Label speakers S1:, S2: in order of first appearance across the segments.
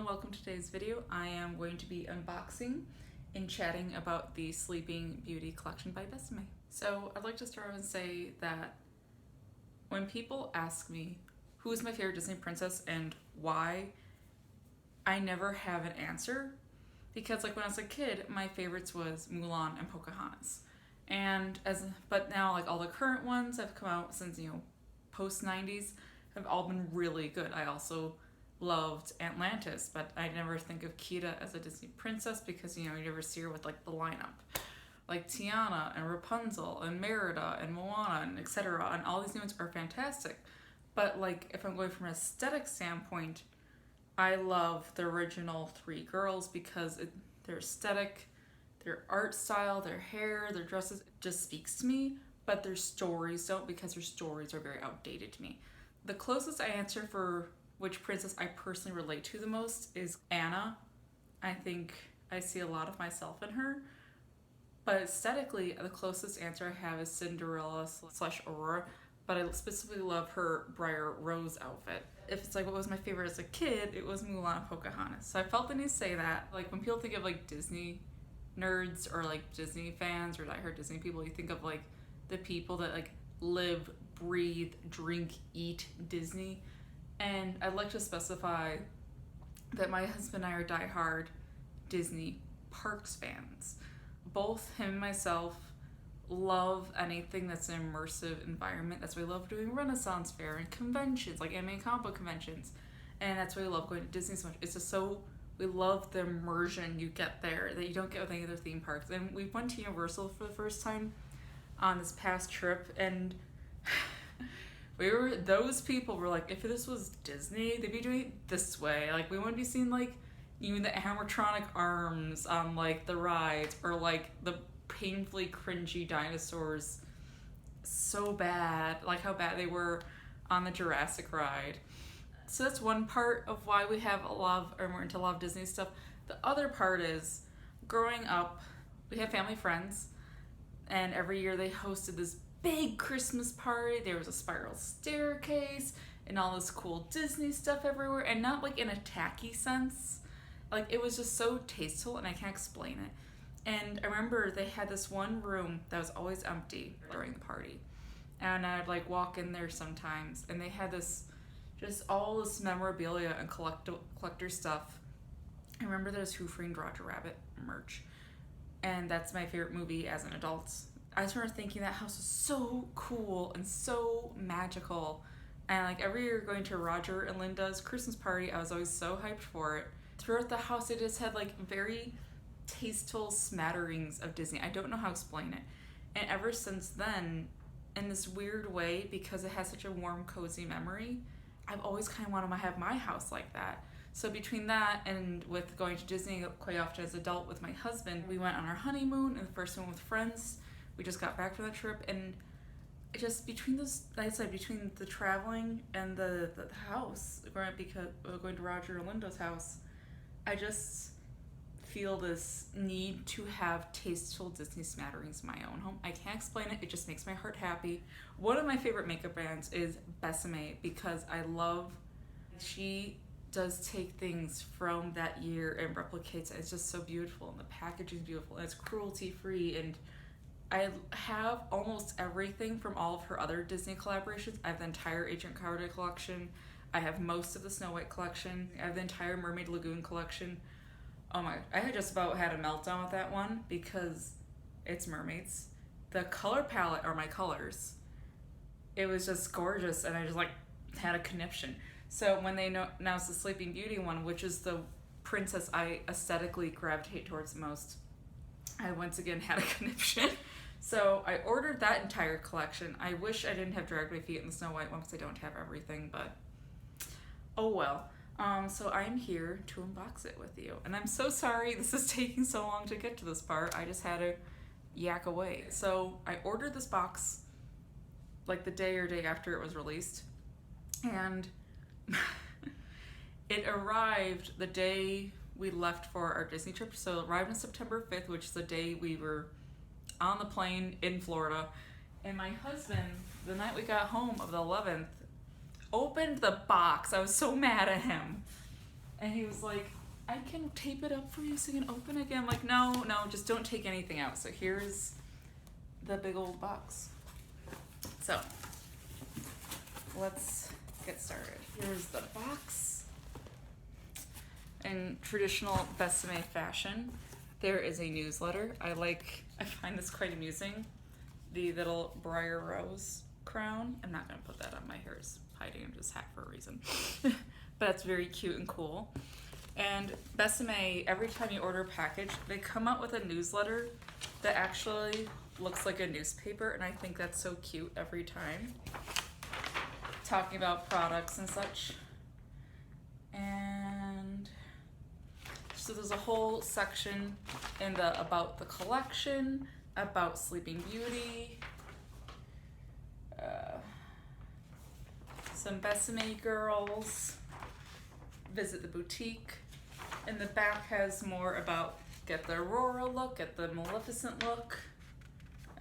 S1: and welcome to today's video. I am going to be unboxing and chatting about the Sleeping Beauty collection by Besame. So I'd like to start and say that when people ask me who is my favorite Disney princess and why, I never have an answer, because like when I was a kid, my favorites was Mulan and Pocahontas. But now like all the current ones have come out since, post 90s have all been really good. I also loved Atlantis, but I never think of Kida as a Disney princess because you never see her with like the lineup. Like Tiana and Rapunzel and Merida and Moana and etc. And all these new ones are fantastic. But like if I'm going from an aesthetic standpoint, I love the original three girls because their aesthetic, their art style, their hair, their dresses just speaks to me, but their stories don't, because their stories are very outdated to me. The closest I answer for which princess I personally relate to the most is Anna. I think I see a lot of myself in her. But aesthetically, the closest answer I have is Cinderella / Aurora, but I specifically love her Briar Rose outfit. If it's like what was my favorite as a kid, it was Mulan and Pocahontas. So I felt the need to say that. Like when people think of like Disney nerds or like Disney fans or diehard Disney people, you think of like the people that like live, breathe, drink, eat Disney. And I'd like to specify that my husband and I are diehard Disney parks fans. Both him and myself love anything that's an immersive environment. That's why we love doing Renaissance Fair and conventions, like anime and comic book conventions. And that's why we love going to Disney so much. It's just we love the immersion you get there that you don't get with any other theme parks. And we went to Universal for the first time on this past trip, and those people were like, if this was Disney, they'd be doing it this way. Like we wouldn't be seeing like even the animatronic arms on like the rides, or like the painfully cringy dinosaurs so bad, like how bad they were on the Jurassic ride. So that's one part of why we have we're into a lot of Disney stuff. The other part is, growing up, we had family friends, and every year they hosted this big Christmas party. There was a spiral staircase and all this cool Disney stuff everywhere, and not like in a tacky sense. Like it was just so tasteful, and I can't explain it. And I remember they had this one room that was always empty during the party, and I'd like walk in there sometimes, and they had all this memorabilia and collector stuff. I remember there was Who Framed Roger Rabbit merch, and that's my favorite movie as an adult. I just remember thinking that house was so cool and so magical. And like every year going to Roger and Linda's Christmas party, I was always so hyped for it. Throughout the house, it just had like very tasteful smatterings of Disney. I don't know how to explain it. And ever since then, in this weird way, because it has such a warm, cozy memory, I've always kind of wanted to have my house like that. So between that and with going to Disney quite often as an adult with my husband, we went on our honeymoon, and the first one with friends. We just got back from the trip, and just between the traveling and the house, going to Roger and Linda's house, I just feel this need to have tasteful Disney smatterings in my own home. I can't explain it. It just makes my heart happy. One of my favorite makeup brands is Besame, because she does take things from that year and replicates it. It's just so beautiful, and the packaging is beautiful, and it's cruelty free, and I have almost everything from all of her other Disney collaborations. I have the entire Agent Carter collection. I have most of the Snow White collection. I have the entire Mermaid Lagoon collection. Oh my, I had just about had a meltdown with that one because it's mermaids. The color palette are my colors. It was just gorgeous, and I just like had a conniption. So when they announced the Sleeping Beauty one, which is the princess I aesthetically gravitate towards the most, I once again had a conniption. So I ordered that entire collection. I wish I didn't have dragged my feet in the Snow White one because I don't have everything, but oh well. So I am here to unbox it with you. And I'm so sorry this is taking so long to get to this part. I just had to yak away. So I ordered this box like the day after it was released. And it arrived the day we left for our Disney trip. So it arrived on September 5th, which is the day we were on the plane in Florida. And my husband, the night we got home of the 11th, opened the box. I was so mad at him. And he was like, I can tape it up for you so you can open it again. I'm like, no, just don't take anything out. So here's the big old box. So let's get started. Here's the box. In traditional Besame fashion, there is a newsletter. I find this quite amusing. The little briar rose crown. I'm not gonna put that on. My hair is hiding under this hat for a reason. But it's very cute and cool. And Besame, every time you order a package, they come out with a newsletter that actually looks like a newspaper, and I think that's so cute every time. Talking about products and such. And so there's a whole section in the about the collection, about Sleeping Beauty, some Besame girls, visit the boutique, and the back has more about get the Aurora look, get the Maleficent look,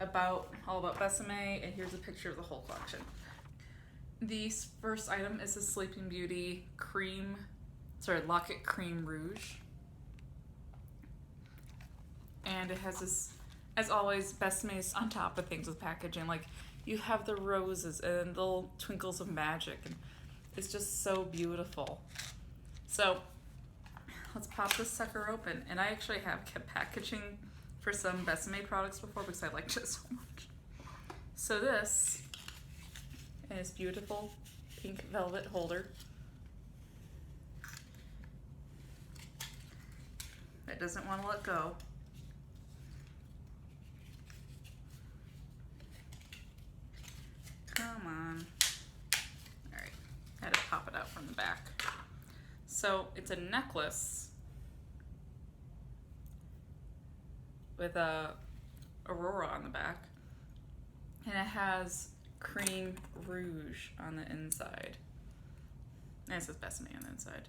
S1: all about Besame, and here's a picture of the whole collection. The first item is the Sleeping Beauty Locket Cream Rouge. And it has this, as always, Besame's on top of things with packaging. Like, you have the roses and the little twinkles of magic, and it's just so beautiful. So, let's pop this sucker open. And I actually have kept packaging for some Besame products before because I liked it so much. So this is beautiful pink velvet holder. It doesn't want to let go. Come on. Alright, I had to pop it out from the back. So it's a necklace with a Aurora on the back, and it has cream rouge on the inside. And it says Besame on the inside.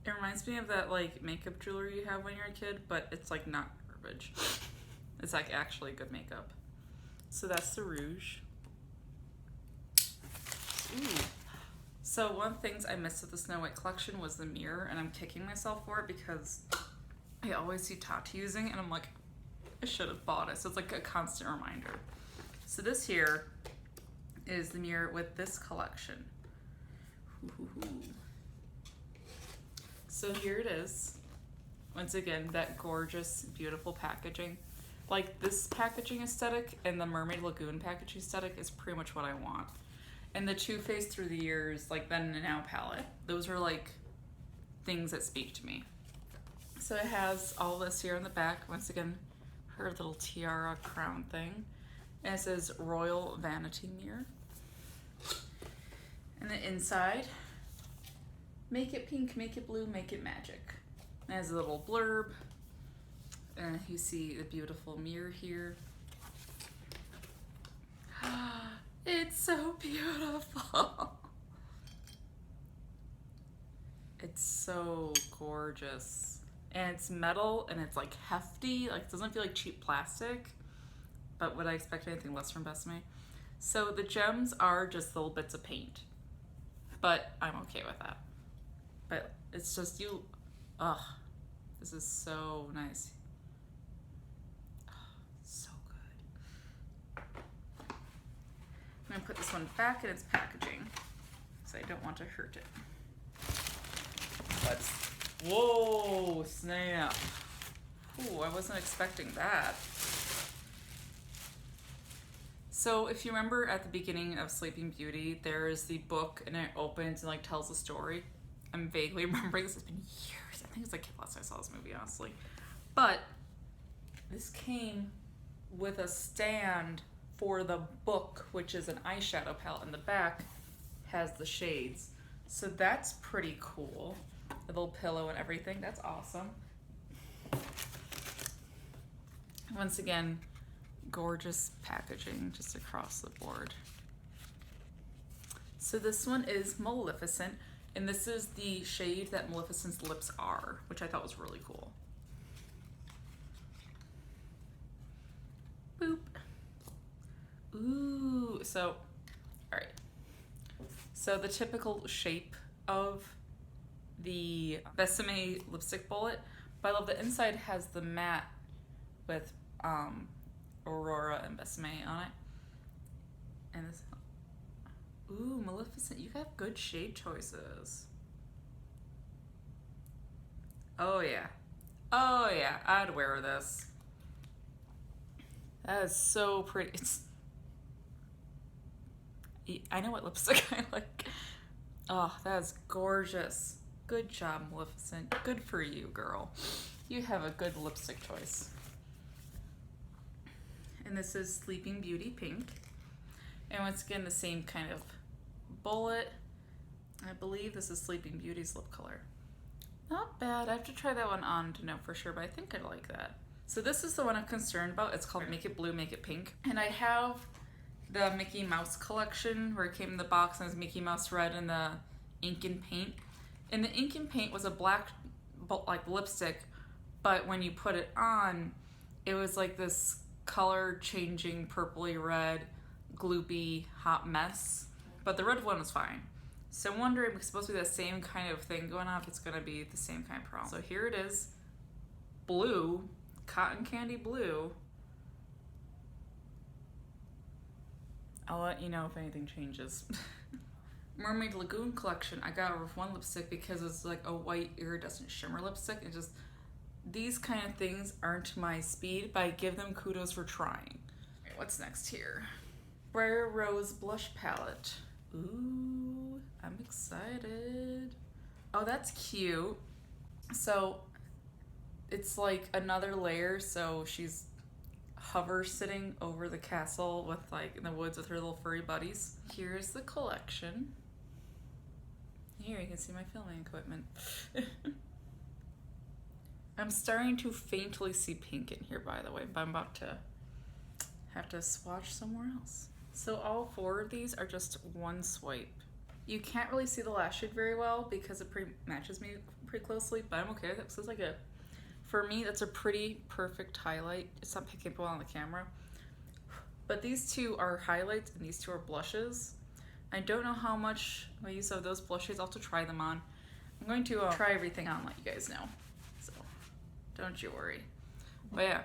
S1: It reminds me of that like makeup jewelry you have when you're a kid, but it's like not garbage. It's like actually good makeup. So that's the rouge. Ooh. So one of the things I missed with the Snow White collection was the mirror, and I'm kicking myself for it because I always see Tati using it, and I'm like, I should have bought it. So it's like a constant reminder. So this here is the mirror with this collection. So here it is. Once again, that gorgeous, beautiful packaging. Like this packaging aesthetic and the Mermaid Lagoon packaging aesthetic is pretty much what I want. And the Too Faced Through the Years, like Then and Now palette, those are like things that speak to me. So it has all this here in the back. Once again, her little tiara crown thing. And it says Royal Vanity Mirror. And the inside, make it pink, make it blue, make it magic. It has a little blurb. And you see the beautiful mirror here. It's so beautiful. It's so gorgeous. And it's metal and it's like hefty. Like it doesn't feel like cheap plastic. But would I expect anything less from Besame? So the gems are just little bits of paint. But I'm okay with that. But it's just this is so nice. So good. I'm gonna put this one back in its packaging because I don't want to hurt it. Whoa, snap. Ooh, I wasn't expecting that. So if you remember at the beginning of Sleeping Beauty, there is the book and it opens and like tells a story. I'm vaguely remembering this. It's been years. I think it's like last time I saw this movie, honestly. But this came with a stand for the book, which is an eyeshadow palette in the back, has the shades. So that's pretty cool. A little pillow and everything. That's awesome. Once again, gorgeous packaging just across the board. So this one is Maleficent, and this is the shade that Maleficent's lips are, which I thought was really cool. Boop. Ooh, so, all right. So the typical shape of the Besame lipstick bullet, but I love the inside has the matte with Aurora and Besame on it. And this, ooh, Maleficent, you have good shade choices. Oh yeah. Oh yeah, I'd wear this. That is so pretty. I know what lipstick I like. Oh, that is gorgeous. Good job, Maleficent. Good for you, girl. You have a good lipstick choice. And this is Sleeping Beauty Pink. And once again, the same kind of bullet. I believe this is Sleeping Beauty's lip color. Not bad. I have to try that one on to know for sure, but I think I like that. So this is the one I'm concerned about. It's called Make It Blue, Make It Pink. And I have the Mickey Mouse collection where it came in the box and it was Mickey Mouse red and the ink and paint. And the ink and paint was a black like lipstick, but when you put it on, it was like this color changing purpley red, gloopy, hot mess. But the red one was fine. So I'm wondering if it's supposed to be the same kind of thing going on, if it's gonna be the same kind of problem. So here it is, blue, cotton candy blue. I'll let you know if anything changes. Mermaid Lagoon collection, I got with one lipstick because it's like a white iridescent shimmer lipstick. And just, these kind of things aren't my speed, but I give them kudos for trying. Right, what's next here? Briar Rose Blush Palette. Ooh, I'm excited. Oh, that's cute. So it's like another layer, so she's hover sitting over the castle with like in the woods with her little furry buddies. Here's the collection. Here you can see my filming equipment. I'm starting to faintly see pink in here, by the way, but I'm about to have to swatch somewhere else. So all four of these are just one swipe. You can't really see the lash shade very well because it matches me pretty closely, but I'm okay with it. So it's like a, for me, that's a pretty perfect highlight. It's not picking up well on the camera. But these two are highlights and these two are blushes. I don't know how much I use of those blushes. I'll have to try them on. I'm going to try everything on and let you guys know. So don't you worry. But yeah,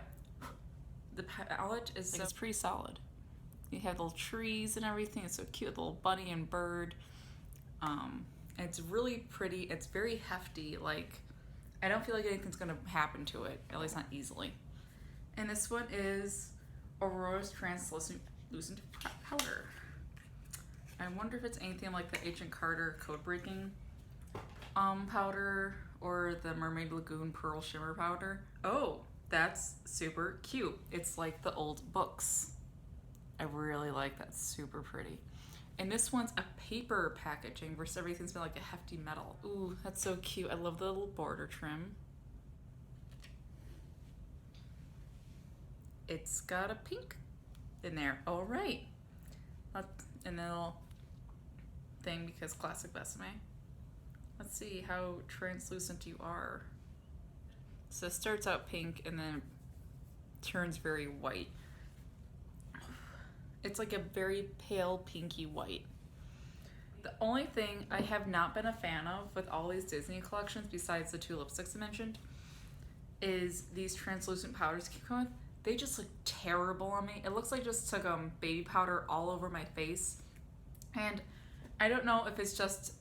S1: the palette is it's pretty solid. You have little trees and everything. It's so cute, little bunny and bird. It's really pretty. It's very hefty. Like, I don't feel like anything's gonna happen to it, at least not easily. And this one is Aurora's Translucent Powder. I wonder if it's anything like the Agent Carter Code Breaking powder or the Mermaid Lagoon Pearl Shimmer powder. Oh, that's super cute. It's like the old books. I really like that, super pretty. And this one's a paper packaging versus everything's been like a hefty metal. Ooh, that's so cute. I love the little border trim. It's got a pink in there. All right. And the little thing because classic Besame. Let's see how translucent you are. So it starts out pink and then turns very white. It's like a very pale pinky white. The only thing I have not been a fan of with all these Disney collections, besides the two lipsticks I mentioned, is these translucent powders keep coming with. They just look terrible on me. It looks like I just took baby powder all over my face. And I don't know if it's just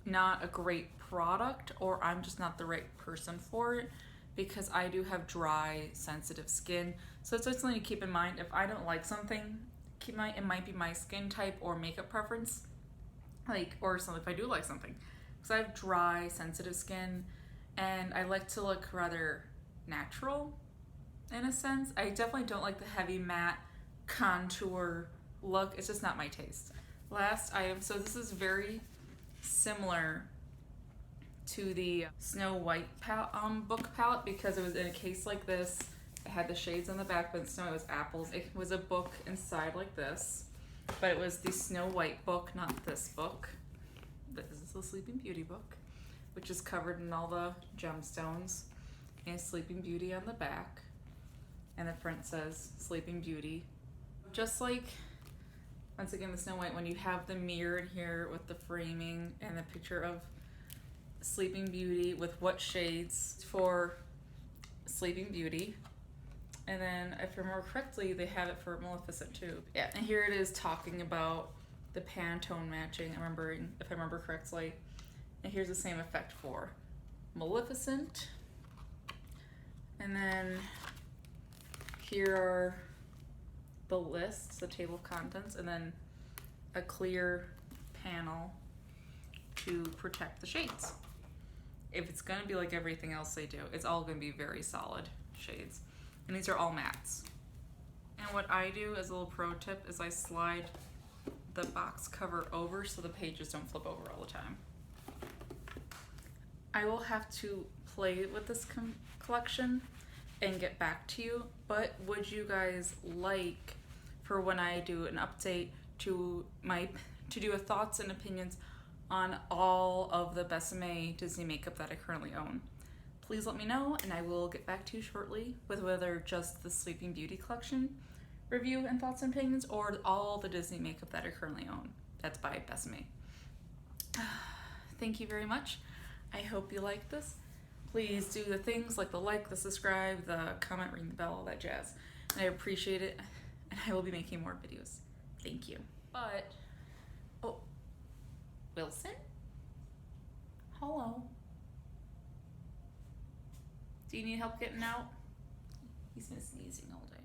S1: not a great product or I'm just not the right person for it, because I do have dry, sensitive skin. So it's something to keep in mind. If I don't like something, it might be my skin type or makeup preference, like, or something if I do like something, because I have dry, sensitive skin and I like to look rather natural in a sense. I definitely don't like the heavy matte contour look. It's just not my taste. Last item, so this is very similar to the Snow White book palette because it was in a case like this. It had the shades on the back, but Snow White was apples. It was a book inside like this, but it was the Snow White book, not this book. This is the Sleeping Beauty book, which is covered in all the gemstones, and Sleeping Beauty on the back. And the front says Sleeping Beauty. Just like once again, the Snow White one, you have the mirror in here with the framing and the picture of Sleeping Beauty with what shades for Sleeping Beauty. And then, if I remember correctly, they have it for Maleficent too. Yeah, and here it is talking about the Pantone matching, if I remember correctly. And here's the same effect for Maleficent. And then here are the lists, the table of contents, and then a clear panel to protect the shades. If it's gonna be like everything else they do, it's all gonna be very solid shades. And these are all mattes. And what I do as a little pro tip is I slide the box cover over so the pages don't flip over all the time. I will have to play with this collection and get back to you, but would you guys like for when I do an update to do a thoughts and opinions on all of the Besame Disney makeup that I currently own? Please let me know, and I will get back to you shortly with whether just the Sleeping Beauty collection review and thoughts and opinions, or all the Disney makeup that I currently own. That's by Besame. Thank you very much. I hope you like this. Please do the things like the like, the subscribe, the comment, ring the bell, all that jazz. And I appreciate it, and I will be making more videos. Thank you. But, oh, Wilson? Hello. Do you need help getting out? He's been sneezing all day.